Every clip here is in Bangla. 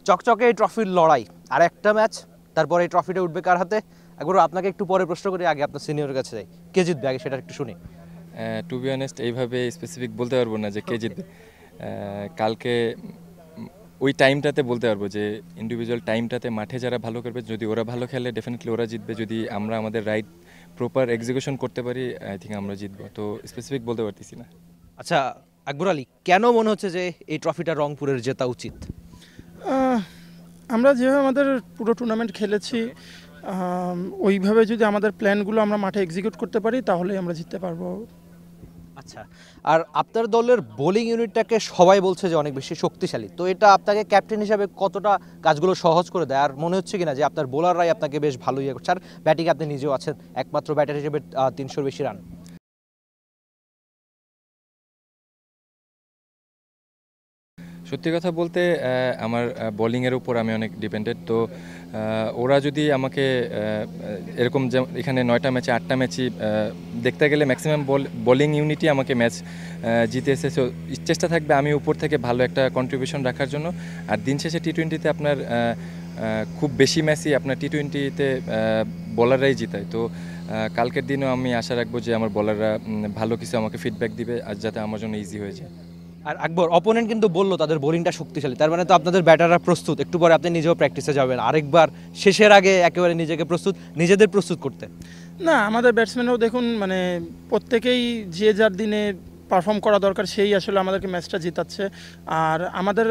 চকচকে এই ট্রফির লড়াই, আর একটা ম্যাচ, তারপরে এই ট্রফিটা উঠবে কার হাতে? একবার আপনাকে একটু পরে প্রশ্ন করি, আগে আপনার সিনিয়রের কাছে যাই। কে জিতবে আগে সেটা একটু শুনি। টু বি অনেস্ট এইভাবে স্পেসিফিক বলতে পারবো না যে কে জিতবে। কালকে ওই টাইমটাতে বলতে পারবো যে ইন্ডিভিজুয়াল টাইমটাতে মাঠে যারা ভালো করবে, যদি ওরা ভালো খেলে ডেফিনেটলি ওরা জিতবে। যদি আমরা আমাদের রাইট প্রপার এক্সিকিউশন করতে পারি আই থিঙ্ক আমরা জিতবো। তো স্পেসিফিক বলতে পারতেছি না। আচ্ছা আকবর আলী, কেন মনে হচ্ছে যে এই ট্রফিটা রংপুরের জেতা উচিত? আমরা যেভাবে আমাদের পুরো টুর্নামেন্ট খেলেছি ওইভাবে যদি আমাদের প্ল্যানগুলো আমরা মাঠে এক্সিকিউট করতে পারি তাহলে আমরা জিততে পারবো। আচ্ছা, আর আপনার দলের বোলিং ইউনিটটাকে সবাই বলছে যে অনেক বেশি শক্তিশালী, তো এটা আপনাকে ক্যাপ্টেন হিসাবে কতটা কাজগুলো সহজ করে দেয়? আর মনে হচ্ছে কিনা যে আপনার বোলাররাই আপনাকে বেশ ভালো ইয়ে করছে, আর ব্যাটিংয়ে আপনি নিজেও আছেন একমাত্র ব্যাটার হিসেবে 300-র বেশি রান। সত্যি কথা বলতে আমার বোলিংয়ের উপর আমি অনেক ডিপেন্ডেড। তো ওরা যদি আমাকে এরকম এখানে 9টা ম্যাচে 8টা ম্যাচই দেখতে গেলে ম্যাক্সিমাম বোলিং ইউনিটই আমাকে ম্যাচ জিতে এসেছে। চেষ্টা থাকবে আমি উপর থেকে ভালো একটা কন্ট্রিবিউশন রাখার জন্য। আর দিন শেষে টি-20তে আপনার খুব বেশি ম্যাচই আপনার টি-20তে বোলাররাই জিতায়। তো কালকের দিনেও আমি আশা রাখবো যে আমার বোলাররা ভালো কিছু আমাকে ফিডব্যাক দিবে, আর যাতে আমার জন্য ইজি হয়ে যায়। আর আকবর, অপোনেন্ট কিন্তু বললো তাদের বোলিংটা শক্তিশালী, তার মানে তো আপনাদের ব্যাটাররা প্রস্তুত। একটু পরে আপনি নিজেও প্র্যাকটিসে যাবেন আরেকবার, শেষের আগে একেবারে নিজেকে নিজেদের প্রস্তুত করতে। না, আমাদের ব্যাটসম্যানরাও দেখুন মানে প্রত্যেকেই যে যার দিনে পারফর্ম করা দরকার সেই আসলে আমাদেরকে ম্যাচটা জিতাচ্ছে। আর আমাদের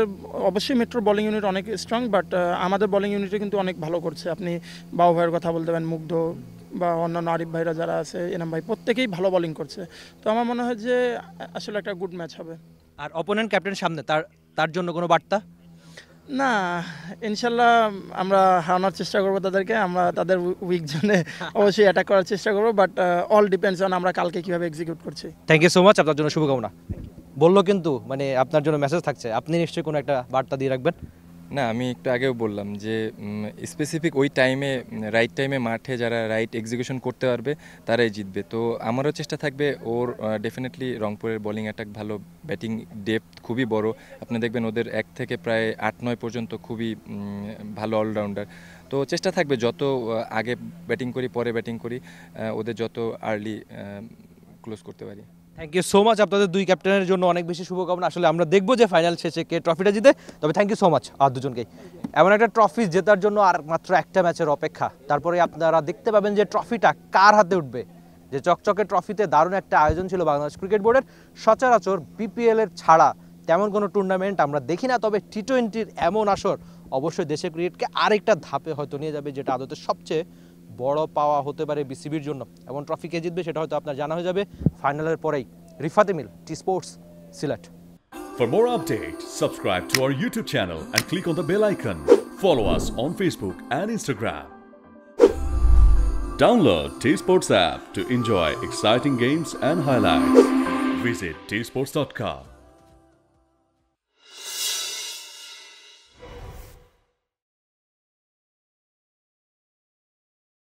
অবশ্যই মেট্রো বোলিং ইউনিট অনেক স্ট্রং, বাট আমাদের বোলিং ইউনিটে কিন্তু অনেক ভালো করছে। আপনি বাবু ভাইয়ের কথা বলতে পারেন, মুগ্ধ বা অন্যান্য আরিফ ভাইরা যারা আছে, এনাম ভাই, প্রত্যেকেই ভালো বোলিং করছে। তো আমার মনে হয় যে আসলে একটা গুড ম্যাচ হবে। আর অপোনেন্ট ক্যাপ্টেন সামনে, তার জন্য কোনো বার্তা? না, ইনশাল্লাহ আমরা হারানোর চেষ্টা করবো তাদেরকে। আমরা তাদের উইক জোনে অবশ্যই অ্যাটাক করার চেষ্টা করবো, বাট অল ডিপেন্ডস অন আমরা কালকে কীভাবে এক্সিকিউট করছি। থ্যাংক ইউ সো মাচ, আপনার জন্য শুভকামনা। বললো কিন্তু মানে আপনার জন্য মেসেজ থাকছে, আপনি নিশ্চয়ই কোনো একটা বার্তা দিয়ে রাখবেন। না, আমি একটু আগেও বললাম যে স্পেসিফিক ওই টাইমে রাইট টাইমে মাঠে যারা রাইট এক্সিকিউশন করতে পারবে তারাই জিতবে। তো আমারও চেষ্টা থাকবে ওর ডেফিনেটলি রংপুরের বোলিং অ্যাটাক ভালো, ব্যাটিং ডেপথ খুবই বড়। আপনি দেখবেন ওদের 1 থেকে প্রায় 8-9 পর্যন্ত খুবই ভালো অলরাউন্ডার। তো চেষ্টা থাকবে যত আগে ব্যাটিং করি পরে ব্যাটিং করি ওদের যত আর্লি ক্লোজ করতে পারি। থ্যাংক ইউ সো মাচ, আপনাদের দুই ক্যাপ্টেনের জন্য অনেক বেশি শুভকামনা। আসলে আমরা দেখবো যে ফাইনাল শেষে কে ট্রফিটা জিতে। তবে থ্যাংক ইউ সো মাচ আর দুজনকেই। এমন একটা ট্রফি জেতার জন্য আর মাত্র একটা ম্যাচের অপেক্ষা, তারপরে আপনারা দেখতে পাবেন যে ট্রফিটা কার হাতে উঠবে। যে চকচকে ট্রফিতে দারুণ একটা আয়োজন ছিল বাংলাদেশ ক্রিকেট বোর্ডের। সচরাচর বিপিএলের ছাড়া তেমন কোনো টুর্নামেন্ট আমরা দেখি না, তবে টি-20-র এমন আসর অবশ্যই দেশের ক্রিকেটকে আরেকটা ধাপে হয়তো নিয়ে যাবে, যেটা আদতে সবচেয়ে বড় পাওয়া হতে পারে বিসিবির জন্য। এমন ট্রফি কে জিতবে সেটা হয়তো আপনার জানা হয়ে যাবে ফাইনালের পরেই। Rifat Emil, T sports, Sylhet. For more updates, subscribe to our YouTube channel and click on the bell icon. Follow us on Facebook and Instagram. Download T Sports app to enjoy exciting games and highlights. Visit tsports.com.